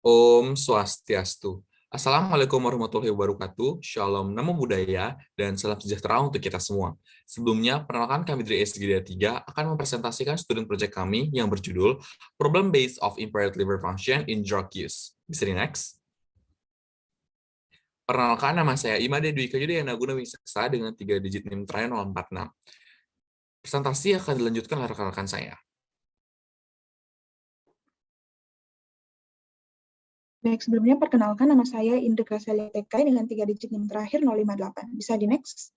Om Swastiastu. Assalamualaikum warahmatullahi wabarakatuh. Shalom, namo buddhaya, dan salam sejahtera untuk kita semua. Sebelumnya, perkenalkan kami dari SGD 3 akan mempresentasikan student project kami yang berjudul Problem Base of Impaired Liver Function in Drug Use. Bisa di next? Perkenalkan, nama saya Imade Dwi Kayudayana Guna Wisaksa dengan 3 digit NIM terakhir 046. Presentasi akan dilanjutkan oleh rekan-rekan saya. Baik, sebelumnya perkenalkan nama saya Indra Graciela Tekai dengan 3 digit NIM terakhir 058. Bisa di next?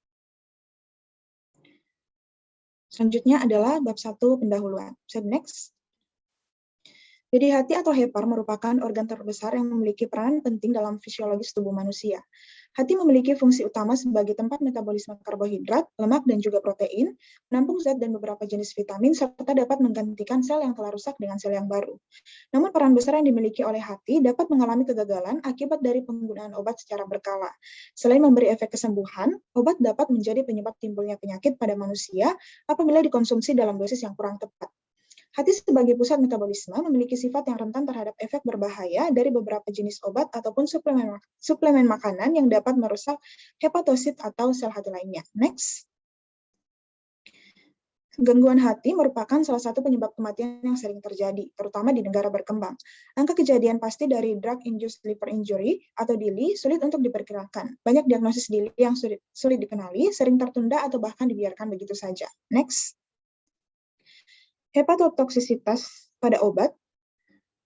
Selanjutnya adalah bab 1 pendahuluan. Bisa di next? Jadi hati atau hepar merupakan organ terbesar yang memiliki peran penting dalam fisiologis tubuh manusia. Hati memiliki fungsi utama sebagai tempat metabolisme karbohidrat, lemak, dan juga protein, menampung zat dan beberapa jenis vitamin, serta dapat menggantikan sel yang telah rusak dengan sel yang baru. Namun peran besar yang dimiliki oleh hati dapat mengalami kegagalan akibat dari penggunaan obat secara berkala. Selain memberi efek kesembuhan, obat dapat menjadi penyebab timbulnya penyakit pada manusia apabila dikonsumsi dalam dosis yang kurang tepat. Hati sebagai pusat metabolisme memiliki sifat yang rentan terhadap efek berbahaya dari beberapa jenis obat ataupun suplemen makanan yang dapat merusak hepatosit atau sel hati lainnya. Next. Gangguan hati merupakan salah satu penyebab kematian yang sering terjadi, terutama di negara berkembang. Angka kejadian pasti dari drug-induced liver injury atau DILI sulit untuk diperkirakan. Banyak diagnosis DILI yang sulit dikenali, sering tertunda atau bahkan dibiarkan begitu saja. Next. Hepatotoksisitas pada obat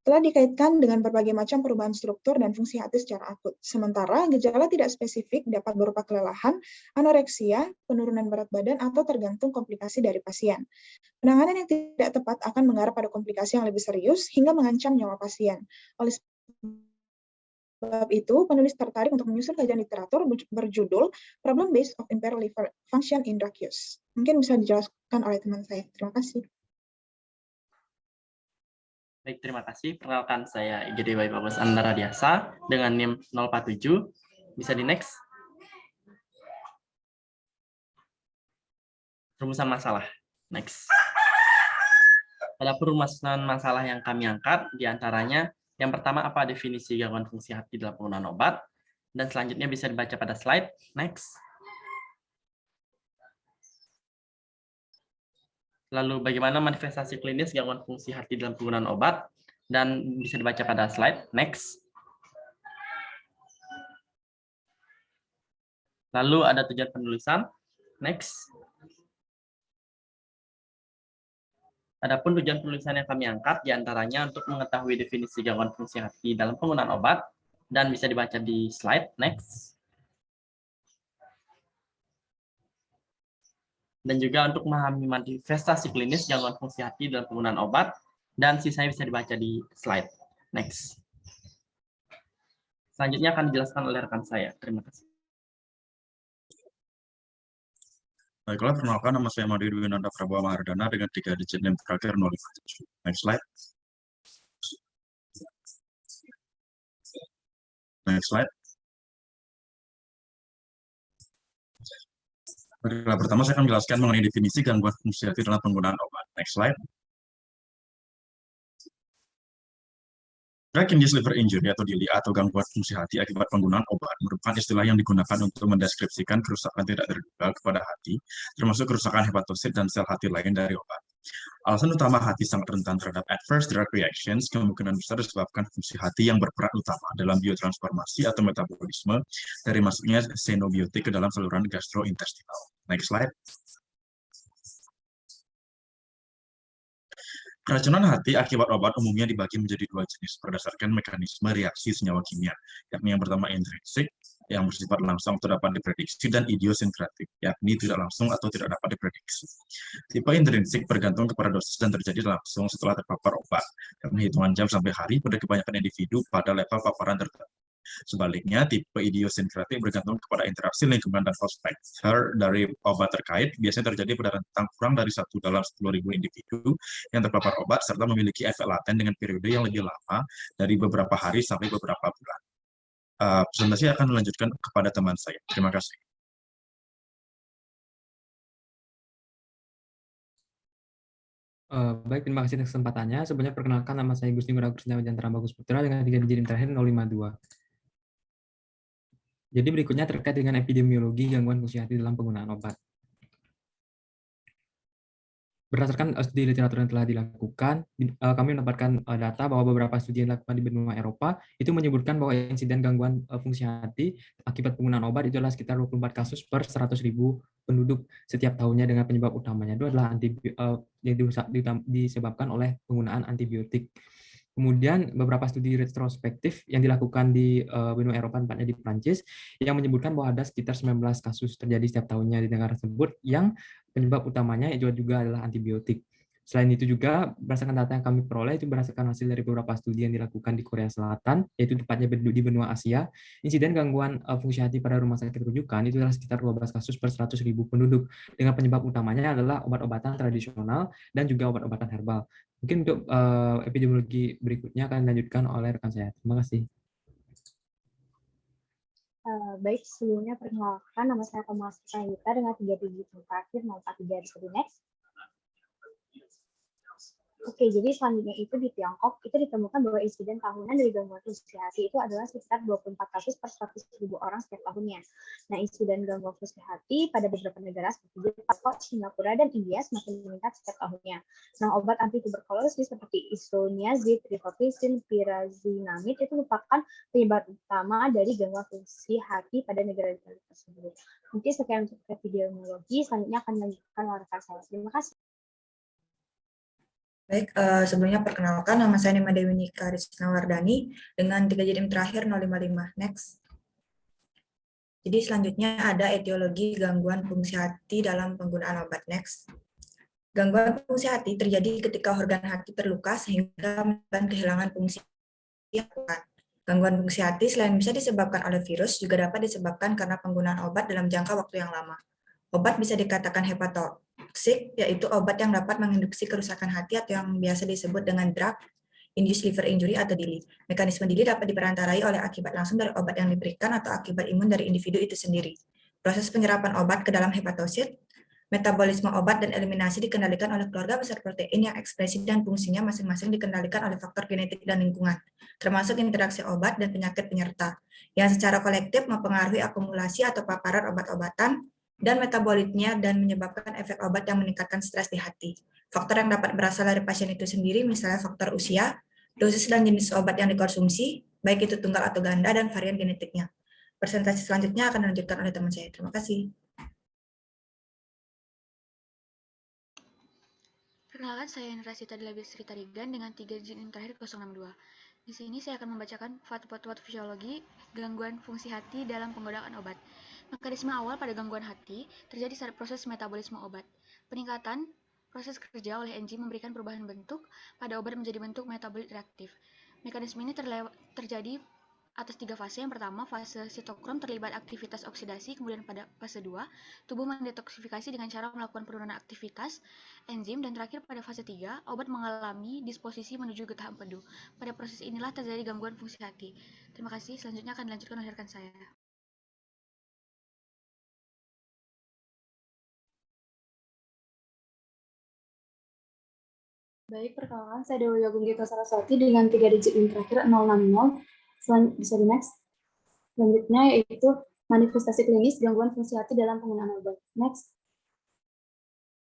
telah dikaitkan dengan berbagai macam perubahan struktur dan fungsi hati secara akut. Sementara, gejala tidak spesifik dapat berupa kelelahan, anoreksia, penurunan berat badan, atau tergantung komplikasi dari pasien. Penanganan yang tidak tepat akan mengarah pada komplikasi yang lebih serius hingga mengancam nyawa pasien. Oleh sebab itu, penulis tertarik untuk menyusun kajian literatur berjudul Problem Base of Impaired Liver Function in Drug Use. Mungkin bisa dijelaskan oleh teman saya. Terima kasih. Baik, terima kasih. Perkenalkan saya IGD Bagus Andara Diasa dengan NIM 047. Bisa di next. Rumusan masalah. Next. Pada perumusan masalah yang kami angkat, diantaranya yang pertama apa definisi gangguan fungsi hati dalam penggunaan obat, dan selanjutnya bisa dibaca pada slide. Next. Lalu bagaimana manifestasi klinis gangguan fungsi hati dalam penggunaan obat, dan bisa dibaca pada slide. Next. Lalu ada tujuan penulisan. Next. Adapun tujuan penulisan yang kami angkat diantaranya untuk mengetahui definisi gangguan fungsi hati dalam penggunaan obat, dan bisa dibaca di slide. Next. Dan juga untuk memahami manifestasi klinis gangguan fungsi hati dalam penggunaan obat, dan sisanya bisa dibaca di slide. Next. Selanjutnya akan dijelaskan oleh rekan saya. Terima kasih. Baiklah, perkenalkan nama saya Madi Dwinanda Prabowo Mahardana dengan 3 digit NIM terakhir 057. Next slide. Next slide. Baiklah, pertama saya akan menjelaskan mengenai definisi gangguan fungsi hati dalam penggunaan obat. Next slide. Drug-induced liver injury atau DILI atau gangguan fungsi hati akibat penggunaan obat merupakan istilah yang digunakan untuk mendeskripsikan kerusakan tidak terduga kepada hati, termasuk kerusakan hepatosit dan sel hati lain dari obat. Alasan utama hati sangat rentan terhadap adverse drug reactions kemungkinan besar disebabkan fungsi hati yang berperan utama dalam biotransformasi atau metabolisme dari masuknya xenobiotik ke dalam saluran gastrointestinal. Next slide. Keracunan hati akibat obat umumnya dibagi menjadi 2 jenis berdasarkan mekanisme reaksi senyawa kimia, yakni yang pertama intrinsik, yang bersifat langsung atau dapat diprediksi, dan idiosinkratik, yakni tidak langsung atau tidak dapat diprediksi. Tipe intrinsik bergantung kepada dosis dan terjadi langsung setelah terpapar obat, yakni hitungan jam sampai hari pada kebanyakan individu pada level paparan tertentu. Sebaliknya, tipe idiosinkratik bergantung kepada interaksi lingkungan dan faktor dari obat terkait, biasanya terjadi pada rentang kurang dari 1 dalam 10.000 individu yang terpapar obat, serta memiliki efek laten dengan periode yang lebih lama dari beberapa hari sampai beberapa bulan. Presentasi akan dilanjutkan kepada teman saya. Terima kasih. Baik, terima kasih atas kesempatannya. Sebelumnya perkenalkan, nama saya Gusti Ngurah Kurniawan Jantara Bagus Putra dengan 3 digit terakhir 052. Jadi berikutnya terkait dengan epidemiologi gangguan fungsi hati dalam penggunaan obat. Berdasarkan studi literatur yang telah dilakukan, kami mendapatkan data bahwa beberapa studi yang dilakukan di benua Eropa itu menyebutkan bahwa insiden gangguan fungsi hati akibat penggunaan obat itu adalah sekitar 24 kasus per 100.000 penduduk setiap tahunnya, dengan penyebab utamanya itu adalah yang disebabkan oleh penggunaan antibiotik. Kemudian beberapa studi retrospektif yang dilakukan di benua Eropa, tempatnya di Prancis, yang menyebutkan bahwa ada sekitar 19 kasus terjadi setiap tahunnya di negara tersebut yang penyebab utamanya juga adalah antibiotik. Selain itu juga, berdasarkan data yang kami peroleh, itu berdasarkan hasil dari beberapa studi yang dilakukan di Korea Selatan, yaitu tepatnya di benua Asia, insiden gangguan fungsi hati pada rumah sakit rujukan itu adalah sekitar 12 kasus per 100.000 penduduk, dengan penyebab utamanya adalah obat-obatan tradisional dan juga obat-obatan herbal. Mungkin untuk epidemiologi berikutnya akan dilanjutkan oleh rekan saya. Terima kasih. Baik, sebelumnya perkenalkan, nama saya Kamal Sukayuta dengan 3 digit terakhir 043. Next. Oke, jadi selanjutnya itu di Tiongkok, itu ditemukan bahwa insiden tahunan dari gangguan fungsi hati itu adalah sekitar 24 kasus per 100.000 orang setiap tahunnya. Nah, insiden gangguan fungsi hati pada beberapa negara seperti Jepang, Singapura, dan India semakin meningkat setiap tahunnya. Nah, obat anti-tuberkulosis seperti isoniazid, rifamycin, pyrazinamide itu merupakan penyebab utama dari gangguan fungsi hati pada negara-negara tersebut. Mungkin sekian untuk epidemiologi, selanjutnya akan dilanjutkan oleh rekan saya. Terima kasih. Baik, sebelumnya perkenalkan, nama saya Nima Dewi Nika Risnawardani dengan 3 digit terakhir 055. Next. Jadi selanjutnya ada etiologi gangguan fungsi hati dalam penggunaan obat. Next. Gangguan fungsi hati terjadi ketika organ hati terluka sehingga menyebabkan kehilangan fungsi hati. Gangguan fungsi hati selain bisa disebabkan oleh virus, juga dapat disebabkan karena penggunaan obat dalam jangka waktu yang lama. Obat bisa dikatakan hepatotoksik, yaitu obat yang dapat menginduksi kerusakan hati atau yang biasa disebut dengan drug-induced liver injury atau DILI. Mekanisme DILI dapat diperantarai oleh akibat langsung dari obat yang diberikan atau akibat imun dari individu itu sendiri. Proses penyerapan obat ke dalam hepatosit, metabolisme obat dan eliminasi dikendalikan oleh keluarga besar protein yang ekspresi dan fungsinya masing-masing dikendalikan oleh faktor genetik dan lingkungan, termasuk interaksi obat dan penyakit penyerta, yang secara kolektif mempengaruhi akumulasi atau paparan obat-obatan dan metabolitnya dan menyebabkan efek obat yang meningkatkan stres di hati. Faktor yang dapat berasal dari pasien itu sendiri, misalnya faktor usia, dosis dan jenis obat yang dikonsumsi, baik itu tunggal atau ganda, dan varian genetiknya. Presentasi selanjutnya akan dilanjutkan oleh teman saya. Terima kasih. Perkenalkan, saya Indra Sita Dilabis Sri Tarigan dengan 3 digit terakhir 062. Di sini saya akan membacakan fakta fisiologi gangguan fungsi hati dalam penggunaan obat. Mekanisme awal pada gangguan hati terjadi saat proses metabolisme obat. Peningkatan proses kerja oleh enzim memberikan perubahan bentuk pada obat menjadi bentuk metabolit reaktif. Mekanisme ini terjadi atas 3 fase. Yang pertama, fase sitokrom terlibat aktivitas oksidasi, kemudian pada fase 2, tubuh mendetoksifikasi dengan cara melakukan penurunan aktivitas enzim, dan terakhir pada fase 3, obat mengalami disposisi menuju ke tahap empedu. Pada proses inilah terjadi gangguan fungsi hati. Terima kasih, selanjutnya akan dilanjutkan oleh rekan saya. Baik, perkenalkan saya Dewi Agung Gita Saraswati dengan 3 digit yang terakhir 060. Bisa di next. Selanjutnya yaitu manifestasi klinis gangguan fungsi hati dalam penggunaan obat. Next.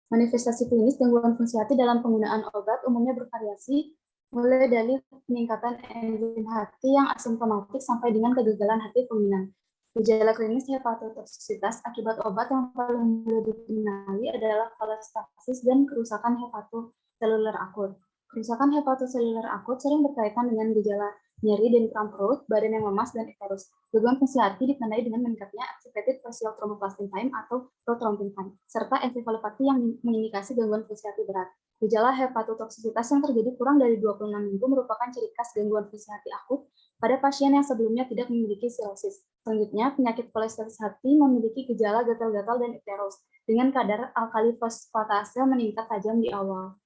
Manifestasi klinis gangguan fungsi hati dalam penggunaan obat umumnya bervariasi, mulai dari peningkatan enzim hati yang asimptomatik sampai dengan kegagalan hati fulminan. Gejala klinis hepatotoksitas akibat obat yang paling mudah dikenali adalah kolestasis dan kerusakan hepatoseluler akut. Kerusakan hepatoseluler akut sering berkaitan dengan gejala nyeri dan kram perut, badan yang lemas, dan icterus. Gangguan fungsi hati ditandai dengan meningkatnya activated facial thromboplastin time atau prothrombin time, serta encephalopathy yang mengindikasi gangguan fungsi hati berat. Gejala hepatotoksisitas yang terjadi kurang dari 26 minggu merupakan ciri khas gangguan fungsi hati akut pada pasien yang sebelumnya tidak memiliki sirosis. Selanjutnya, penyakit kolestasis hati memiliki gejala gatal-gatal dan icterus, dengan kadar alkali fosfatase meningkat tajam di awal.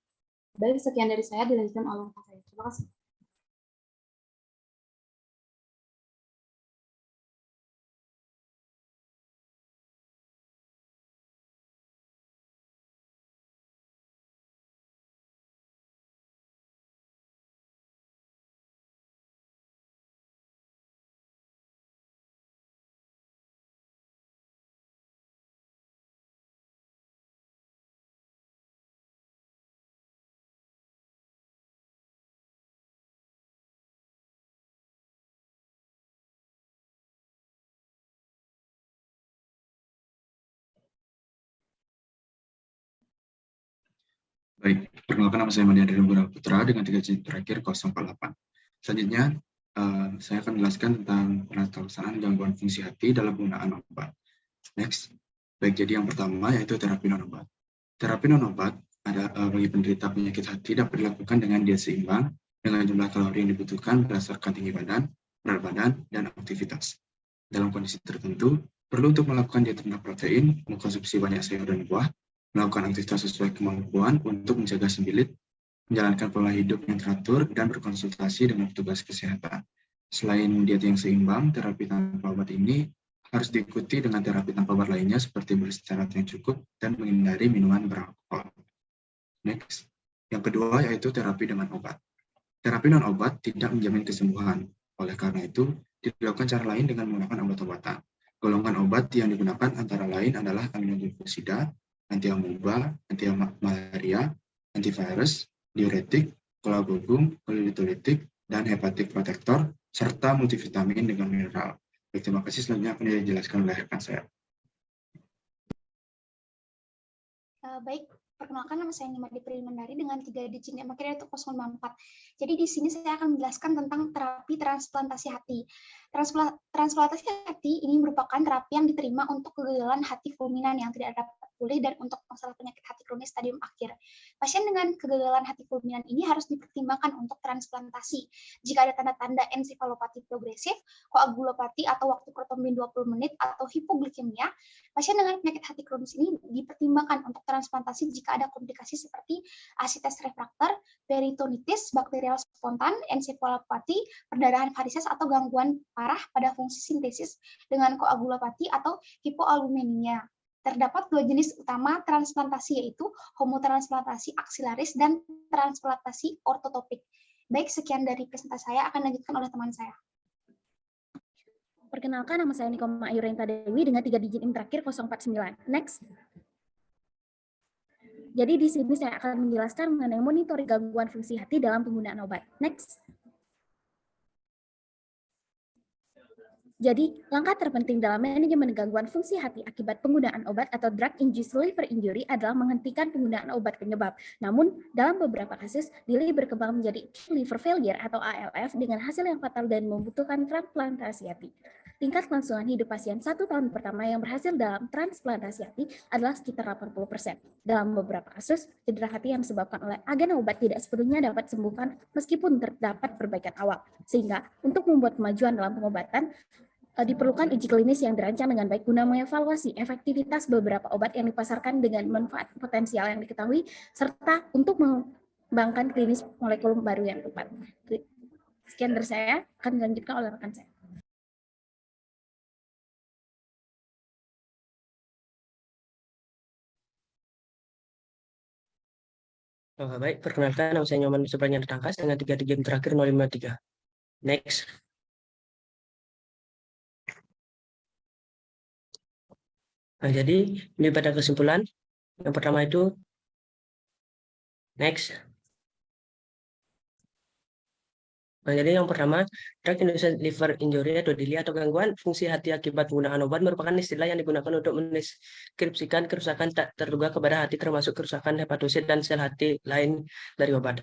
Baik, sekian dari saya, dilanjutkan oleh Pak saya. Terima kasih. Baik, perkenalkan nama saya Mania dari Lemburan Putra dengan 3 digit terakhir 048. Selanjutnya, saya akan menjelaskan tentang pelaksanaan gangguan fungsi hati dalam penggunaan obat. Next. Baik, jadi yang pertama yaitu terapi non-obat. Terapi non-obat bagi penderita penyakit hati dapat dilakukan dengan diet seimbang, dengan jumlah kalori yang dibutuhkan berdasarkan tinggi badan, berat badan, dan aktivitas. Dalam kondisi tertentu, perlu untuk melakukan diet rendah protein, mengkonsumsi banyak sayur dan buah, melakukan aktivitas sesuai kemampuan untuk menjaga sembilit, menjalankan pola hidup yang teratur, dan berkonsultasi dengan petugas kesehatan. Selain diet yang seimbang, terapi tanpa obat ini harus diikuti dengan terapi tanpa obat lainnya seperti beristirahat yang cukup dan menghindari minuman beralkohol. Next. Yang kedua yaitu terapi dengan obat. Terapi non-obat tidak menjamin kesembuhan. Oleh karena itu, dilakukan cara lain dengan menggunakan obat-obatan. Golongan obat yang digunakan antara lain adalah aminoglikosida, anti-amoeba, anti-malaria, antivirus, diuretik, kolagogung, kolitolitik, dan hepatic protector, serta multivitamin dengan mineral. Baik, terima kasih. Selanjutnya akan dijelaskan oleh rekan saya. Baik, perkenalkan nama saya Nimadi Prilimandari dengan 3 digit yang akhirnya itu 054. Jadi di sini saya akan menjelaskan tentang terapi transplantasi hati. Transplantasi hati ini merupakan terapi yang diterima untuk kegagalan hati fulminan yang tidak dapat pulih dan untuk masalah penyakit hati kronis stadium akhir. Pasien dengan kegagalan hati fulminan ini harus dipertimbangkan untuk transplantasi. Jika ada tanda-tanda ensefalopati progresif, koagulopati atau waktu protombin 20 menit atau hipoglikemia, pasien dengan penyakit hati kronis ini dipertimbangkan untuk transplantasi jika ada komplikasi seperti asites refraktor, peritonitis, bakterial spontan, ensefalopati, perdarahan varises atau gangguan parah pada fungsi sintesis dengan koagulopati atau hipoalbuminemia. Terdapat 2 jenis utama transplantasi yaitu homotransplantasi aksilaris dan transplantasi ortotopik. Baik, sekian dari presentasi saya, akan dilanjutkan oleh teman saya. Perkenalkan, nama saya Nikoma Ayurenta Dewi dengan 3 digit terakhir 049. Next. Jadi di sini saya akan menjelaskan mengenai monitoring gangguan fungsi hati dalam penggunaan obat. Next. Jadi, langkah terpenting dalam manajemen gangguan fungsi hati akibat penggunaan obat atau drug-induced liver injury adalah menghentikan penggunaan obat penyebab. Namun, dalam beberapa kasus, DILI berkembang menjadi liver failure atau ALF dengan hasil yang fatal dan membutuhkan transplantasi hati. Tingkat kelangsungan hidup pasien 1 tahun pertama yang berhasil dalam transplantasi hati adalah sekitar 80%. Dalam beberapa kasus, cedera hati yang disebabkan oleh agen obat tidak sepenuhnya dapat disembuhkan meskipun terdapat perbaikan awal. Sehingga, untuk membuat kemajuan dalam pengobatan, diperlukan uji klinis yang dirancang dengan baik guna mengevaluasi efektivitas beberapa obat yang dipasarkan dengan manfaat potensial yang diketahui, serta untuk mengembangkan klinis molekul baru yang tepat. Sekian dari saya, akan dilanjutkan oleh rekan saya. Baik, perkenalkan nama saya Nyoman Supranya Tangkas dengan 3 digit terakhir 053. Next. Nah, jadi ini pada kesimpulan. Yang pertama itu next. Nah, jadi yang pertama, drug-induced liver injury atau DILI atau gangguan fungsi hati akibat penggunaan obat merupakan istilah yang digunakan untuk mendeskripsikan kerusakan tak terduga kepada hati termasuk kerusakan hepatosit dan sel hati lain dari obat.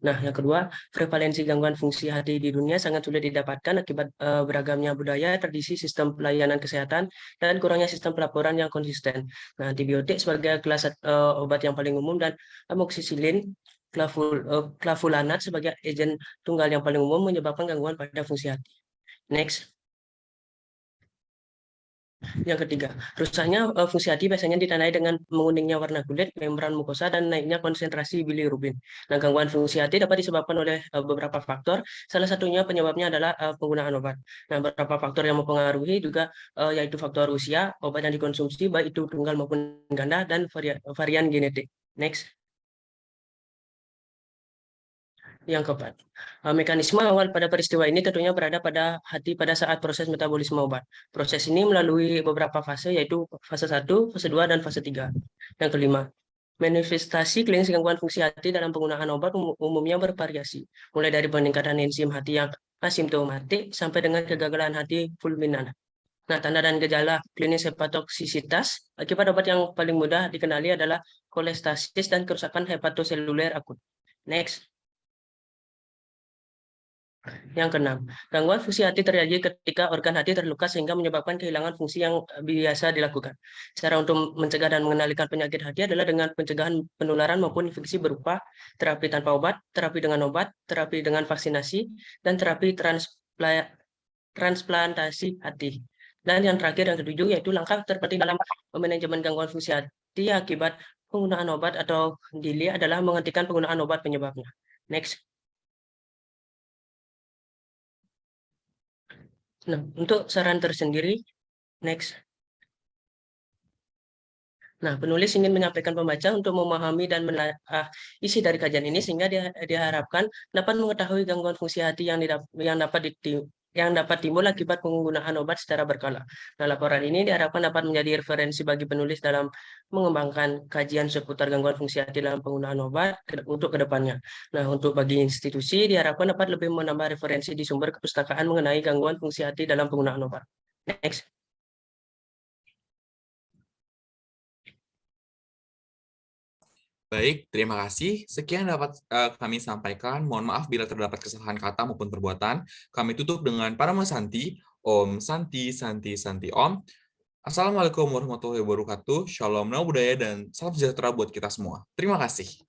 Nah, yang kedua, prevalensi gangguan fungsi hati di dunia sangat sulit didapatkan akibat beragamnya budaya, tradisi, sistem pelayanan kesehatan, dan kurangnya sistem pelaporan yang konsisten. Nah, antibiotik sebagai kelas obat yang paling umum dan amoksisilin, clavulanat sebagai agen tunggal yang paling umum menyebabkan gangguan pada fungsi hati. Next. Yang ketiga, rusaknya fungsi hati biasanya ditandai dengan menguningnya warna kulit, membran mukosa, dan naiknya konsentrasi bilirubin. Nah, gangguan fungsi hati dapat disebabkan oleh beberapa faktor. Salah satunya penyebabnya adalah penggunaan obat. Nah, beberapa faktor yang mempengaruhi juga yaitu faktor usia, obat yang dikonsumsi baik itu tunggal maupun ganda, dan varian genetik. Next. Yang keempat, mekanisme awal pada peristiwa ini tentunya berada pada hati pada saat proses metabolisme obat. Proses ini melalui beberapa fase, yaitu fase 1, fase 2, dan fase 3. Yang kelima, manifestasi klinis gangguan fungsi hati dalam penggunaan obat umumnya bervariasi, mulai dari peningkatan enzim hati yang asimptomatik sampai dengan kegagalan hati fulminan. Nah, tanda dan gejala klinis hepatotoksisitas akibat obat yang paling mudah dikenali adalah kolestasis, dan kerusakan hepatoseluler akut. Next. Yang keenam, gangguan fungsi hati terjadi ketika organ hati terluka sehingga menyebabkan kehilangan fungsi yang biasa dilakukan. Cara untuk mencegah dan mengendalikan penyakit hati adalah dengan pencegahan penularan maupun infeksi berupa terapi tanpa obat, terapi dengan obat, terapi dengan vaksinasi, dan terapi transplantasi hati. Dan yang terakhir, yang ketujuh, yaitu langkah terpenting dalam manajemen gangguan fungsi hati akibat penggunaan obat atau DILI adalah menghentikan penggunaan obat penyebabnya. Next. Nah, untuk saran tersendiri, next. Nah, penulis ingin menyampaikan pembaca untuk memahami dan isi dari kajian ini sehingga diharapkan dapat mengetahui gangguan fungsi hati yang dapat timbul akibat penggunaan obat secara berkala. Nah, laporan ini diharapkan dapat menjadi referensi bagi penulis dalam mengembangkan kajian seputar gangguan fungsi hati dalam penggunaan obat untuk kedepannya. Nah, untuk bagi institusi diharapkan dapat lebih menambah referensi di sumber kepustakaan mengenai gangguan fungsi hati dalam penggunaan obat. Next. Baik, terima kasih. Sekian dapat kami sampaikan. Mohon maaf bila terdapat kesalahan kata maupun perbuatan. Kami tutup dengan Parama Santi, Om Santi, Santi, Santi Om. Assalamualaikum warahmatullahi wabarakatuh. Shalom, namo buddhaya, dan salam sejahtera buat kita semua. Terima kasih.